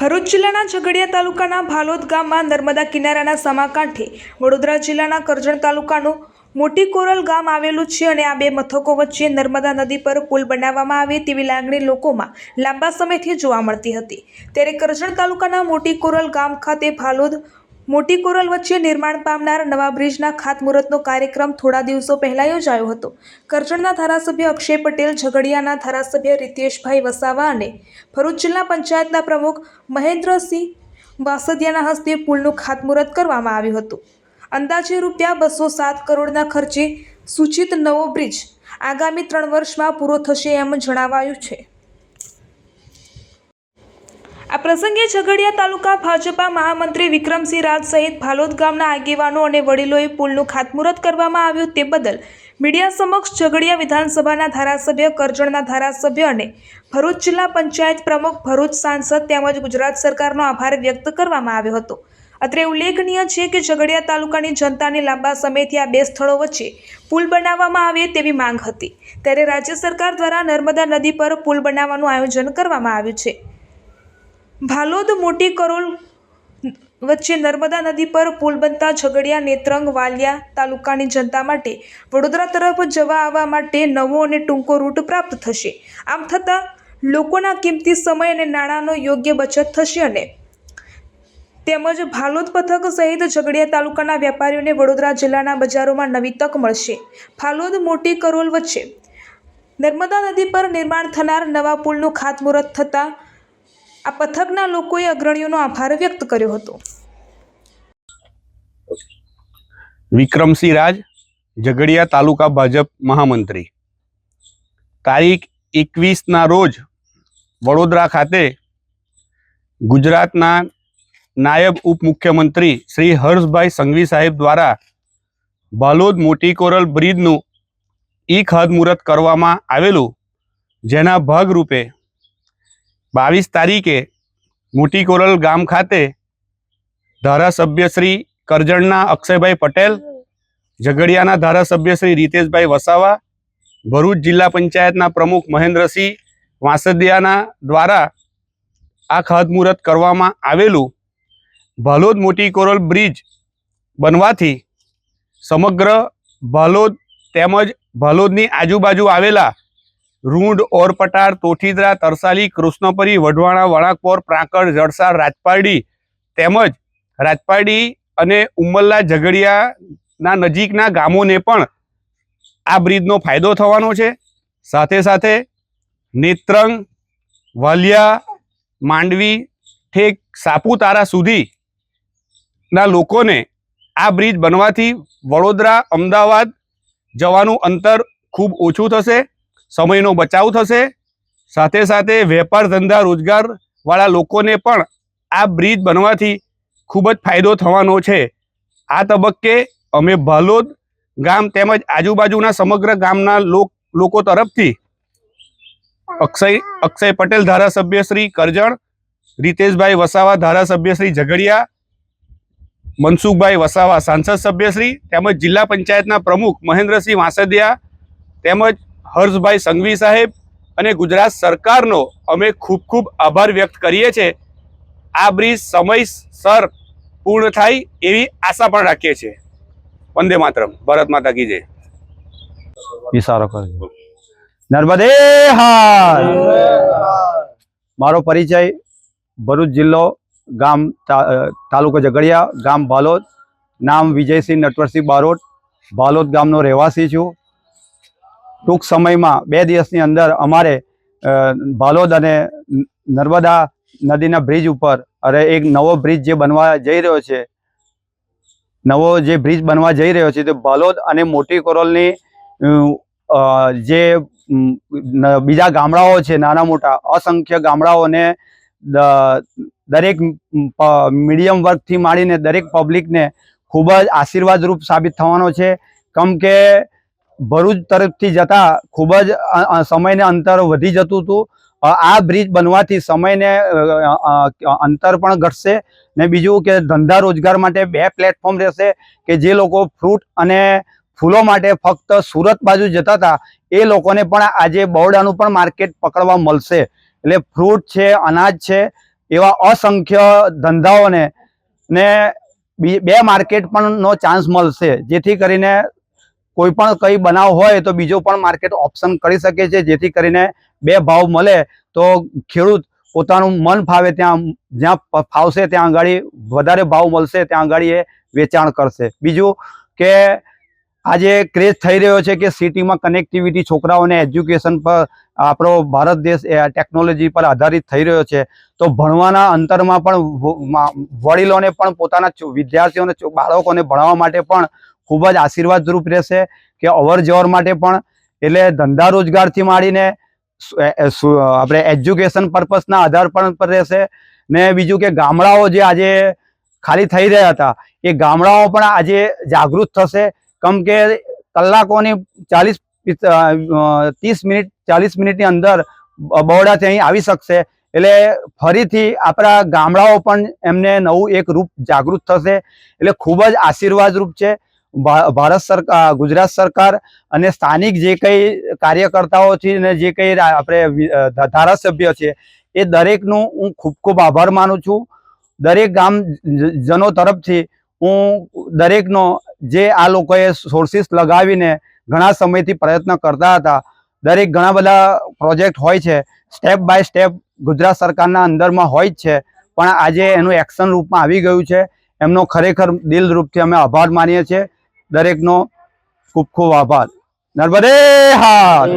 ભરૂચ જિલ્લાના ઝઘડિયા તાલુકાના ભાલોદ ગામમાં નર્મદા કિનારાના સમાકાંઠે વડોદરા જિલ્લાના કરજણ તાલુકાનું મોટી કોરલ ગામ આવેલું છે અને આ બે મથકો વચ્ચે નર્મદા નદી પર પુલ બનાવવામાં આવે તેવી લાગણી લોકોમાં લાંબા સમયથી જોવા મળતી હતી। ત્યારે કરજણ તાલુકાના મોટી કોરલ ગામ ખાતે ભાલોદ મોટી કોરલ વચ્ચે નિર્માણ પામનાર નવા બ્રિજના ખાતમુહૂર્તનો કાર્યક્રમ થોડા દિવસો પહેલા યોજાયો હતો। કરજણના ધારાસભ્ય અક્ષય પટેલ, ઝઘડિયાના ધારાસભ્ય રીતેશભાઈ વસાવા અને ભરૂચ જિલ્લા પંચાયતના પ્રમુખ મહેન્દ્રસિંહ વાસદિયાના હસ્તે પુલનું ખાતમુહૂર્ત કરવામાં આવ્યું હતું। અંદાજે ₹207 કરોડના ખર્ચે સૂચિત નવો બ્રિજ આગામી 3 વર્ષમાં પૂરો થશે એમ જણાવાયું છે। આ પ્રસંગે ઝઘડિયા તાલુકા ભાજપા મહામંત્રી વિક્રમસિંહ રાજ સહિત ભાલોદ ગામના આગેવાનો અને વડીલોએ પુલનું ખાતમુહૂર્ત કરવામાં આવ્યું તે બદલ મીડિયા સમક્ષ ઝઘડિયા વિધાનસભાના ધારાસભ્ય, કરજણના ધારાસભ્ય અને ભરૂચ જિલ્લા પંચાયત પ્રમુખ, ભરૂચ સાંસદ તેમજ ગુજરાત સરકારનો આભાર વ્યક્ત કરવામાં આવ્યો હતો। અત્રે ઉલ્લેખનીય છે કે ઝઘડિયા તાલુકાની જનતાની લાંબા સમયથી આ બે સ્થળો વચ્ચે પુલ બનાવવામાં આવે તેવી માંગ હતી। ત્યારે રાજ્ય સરકાર દ્વારા નર્મદા નદી પર પુલ બનાવવાનું આયોજન કરવામાં આવ્યું છે। ભાલોદ મોટી કોરલ વચ્ચે નર્મદા નદી પર પુલ બનતા ઝઘડિયા, નેત્રંગ, વાલિયા તાલુકાની જનતા માટે વડોદરા તરફ જવા આવવા માટે નવો અને ટૂંકો રૂટ પ્રાપ્ત થશે। આમ થતાં લોકોના કિંમતી સમય અને નાણાંનો યોગ્ય બચત થશે અને તેમજ ભાલોદ પથક સહિત ઝઘડિયા તાલુકાના વેપારીઓને વડોદરા જિલ્લાના બજારોમાં નવી તક મળશે। ભાલોદ મોટી કોરલ વચ્ચે નર્મદા નદી પર નિર્માણ થનાર નવા પુલનું ખાતમુહૂર્ત થતાં આ પથકના લોકોએ અગ્રણીઓનો આભાર વ્યક્ત કર્યો હતો। વિક્રમસિંહ રાજ, ઝઘડિયા તાલુકા ભાજપ મહામંત્રી। તારીખ 21ના રોજ વડોદરા ખાતે ગુજરાતના નાયબ ઉપમુખ્યમંત્રી શ્રી હર્ષભાઈ સંઘવી સાહેબ દ્વારા ભાલોદ મોટી કોરલ બ્રિજનું ખાતમુહૂર્ત કરવામાં આવેલું, જેના ભાગરૂપે 22 તારીખે મોટી કોરલ ગામ ખાતે ધારાસભ્ય શ્રી કરજણના અક્ષયભાઈ પટેલ, ઝઘડિયાના ધારાસભ્ય શ્રી રીતેશભાઈ વસાવા, ભરૂચ જિલ્લા પંચાયતના પ્રમુખ મહેન્દ્રસિંહ વાસદિયાના દ્વારા આ ખાતમુહૂર્ત કરવામાં આવેલું। ભાલોદ મોટી કોરલ બ્રિજ બનવાથી સમગ્ર ભાલોદ તેમજ ભાલોદની આજુબાજુ આવેલા રૂંઢ, ઓરપટાર, તોઠીદરા, તરસાલી, કૃષ્ણપરી, વઢવાણા, વણાકપોર, પ્રાંકળ, જડસાર, રાજપારડી તેમજ રાજપારડી અને ઉમલ્લા ઝઘડિયાના નજીકના ગામોને પણ આ બ્રિજનો ફાયદો થવાનો છે। સાથે સાથે નેત્રંગ, વાલિયા, માંડવી ઠેક સાપુતારા સુધીના લોકોને આ બ્રિજ બનવાથી વડોદરા, અમદાવાદ જવાનું અંતર ખૂબ ઓછું થશે, સમયનો બચાવ થશે। સાથે સાથે વેપાર, ધંધા, રોજગારવાળા લોકોને પણ આ બ્રિજ બનવાથી ખૂબ જ ફાયદો થવાનો છે। આ તબક્કે અમે ભાલોદ ગામ તેમજ આજુબાજુના સમગ્ર ગામના લોકો તરફથી અક્ષય પટેલ ધારાસભ્ય શ્રી કરજણ, રીતેશભાઈ વસાવા ધારાસભ્ય શ્રી ઝઘડિયા, મનસુખભાઈ વસાવા સાંસદ સભ્યશ્રી તેમજ જિલ્લા પંચાયતના પ્રમુખ મહેન્દ્રસિંહ વાસદિયા તેમજ હર્ષભાઈ સંઘવી સાહેબ અને ગુજરાત સરકારનો અમે ખૂબ ખૂબ આભાર વ્યક્ત કરીએ છીએ। આ બ્રિજ સમયસર પૂર્ણ થાય એવી આશા પણ રાખીએ છીએ। વંદે માતરમ, ભારત માતા કી જય। ઇશારો કરજો। નર્મદે હાર। મારો પરિચય ભરૂચ જિલ્લો, ગામ તાલુકો ઝઘડિયા, ગામ ભાલોદ, નામ વિજયસિંહ નટવરસિંહ બારોટ, ભાલોદ ગામનો રહેવાસી છું। ટૂંક સમયમાં 2 દિવસની અંદર અમારે ભાલોદ અને નર્મદા નદીના બ્રિજ ઉપર એક નવો બ્રિજ જે બનવા જઈ રહ્યો છે, તે ભાલોદ અને મોટી કોરલની જે બીજા ગામડાઓ છે, નાના મોટા અસંખ્ય ગામડાઓને દરેક મીડિયમ વર્ગથી માંડીને દરેક પબ્લિકને ખૂબ જ આશીર્વાદરૂપ સાબિત થવાનો છે। કેમ કે ભરૂચ તરફથી જતા ખૂબ જ સમયને અંતર વધી જતું હતું। આ બ્રિજ બનવાથી સમયને અંતર પણ ઘટશે ને બીજું કે ધંધા રોજગાર માટે 2 પ્લેટફોર્મ રહેશે કે જે લોકો ફ્રૂટ અને ફૂલો માટે ફક્ત સુરત બાજુ જતા હતા એ લોકોને પણ આજે બરોડાનું પણ માર્કેટ પકડવા મળશે। એટલે ફ્રૂટ છે, અનાજ છે, એવા અસંખ્ય ધંધાઓને બે માર્કેટ પણ નો ચાન્સ મળશે, જેથી કરીને કોઈ પણ કંઈ બનાવ હોય તો બીજો પણ માર્કેટ ઓપ્શન કરી શકે છે, જેથી કરીને બે ભાવ મળે તો ખેડૂત પોતાનું મન ફાવે ત્યાં જ્યાં ફાવશે ત્યાં આગળ વધારે ભાવ મળશે ત્યાં આગળ એ વેચાણ કરશે. બીજું કે આજે ક્રેઝ થઈ રહ્યો છે કે સિટીમાં કનેક્ટિવિટી, છોકરાઓને એજ્યુકેશન પર આપણો ભારત દેશ ટેકનોલોજી પર આધારિત થઈ રહ્યો છે, તો ભણવાના અંતરમાં પણ વડીલોને પણ પોતાના વિદ્યાર્થીઓને, બાળકોને ભણવા માટે પણ ખૂબ જ આશીર્વાદરૂપ રહેશે કે અવર જવર માટે પણ. એટલે ધંધા રોજગારથી માંડીને આપણે એજ્યુકેશન પર્પઝના આધાર પર રહેશે. ને બીજું કે ગામડાઓ જે આજે ખાલી થઈ રહ્યા હતા એ ગામડાઓ પણ આજે જાગૃત થશે, કેમ કે કલાકોની 30 મિનિટ 40 મિનિટની અંદર બહોળાથી અહીં આવી શકશે. એટલે ફરીથી આપણા ગામડાઓ પણ એમને નવું એક રૂપ જાગૃત થશે. એટલે ખૂબ જ આશીર્વાદરૂપ છે. ભારત સરકાર, ગુજરાત સરકાર અને સ્થાનિક જે કંઈ કાર્યકર્તાઓ છે ને જે કંઈ આપણે ધારાસભ્ય છે એ દરેકનું હું ખૂબ ખૂબ આભાર માનું છું. દરેક ગામજનો તરફથી હું દરેકનો, જે આ લોકોએ સોર્સિસ લગાવીને ઘણા સમયથી પ્રયત્ન કરતા હતા, દરેક ઘણા બધા પ્રોજેક્ટ હોય છે, સ્ટેપ બાય સ્ટેપ ગુજરાત સરકારના અંદરમાં હોય જ છે, પણ આજે એનું એક્શન રૂપમાં આવી ગયું છે. એમનો ખરેખર દિલરૂપથી અમે આભાર માનીએ છીએ. દરેકનો ખૂબ ખૂબ આભાર. નર્મદે હાર.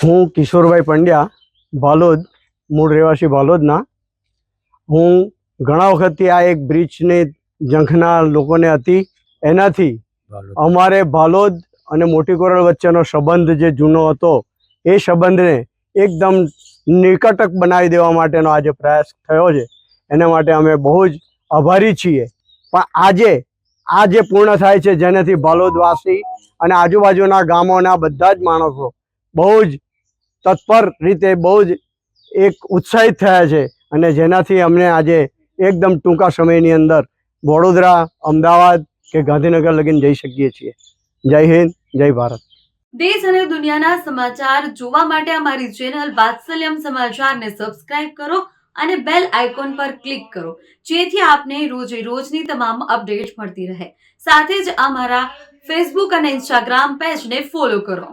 હું કિશોરભાઈ પંડ્યા, ભાલોદ, મૂળ રહેવાસી ભાલોદના. હું ઘણા વખતથી આ એક બ્રિજની ઝંખના લોકોને હતી, એનાથી અમારે ભાલોદ અને મોટી કોરલ વચ્ચેનો સંબંધ જે જૂનો હતો એ સંબંધને એકદમ નિકટક બનાવી દેવા માટેનો આજે પ્રયાસ થયો છે. એના માટે અમે બહુ જ આભારી છીએ. પણ આજે આ જે પૂર્ણ થાય છે, જેનાથી ભાલોદવાસી અને આજુબાજુના ગામોના બધા જ માણસો બહુ જ તત્પર રીતે, બહુ જ એક ઉત્સાહિત થયા છે, અને જેનાથી અમને આજે એકદમ ટૂંકા સમયની અંદર વડોદરા, અમદાવાદ કે ગાંધીનગર લગીને જઈ શકીએ છીએ. જય હિન્દ, જય ભારત. દેશ અને દુનિયાના સમાચાર જોવા માટે અમારી ચેનલ વાત્સલ્યમ સમાચારને સબસ્ક્રાઇબ કરો અને બેલ આઇકોન પર ક્લિક કરો, જેથી આપને રોજે રોજની તમામ અપડેટ મળતી રહે. સાથે જ અમારા ફેસબુક અને ઇન્સ્ટાગ્રામ પેજને ફોલો કરો.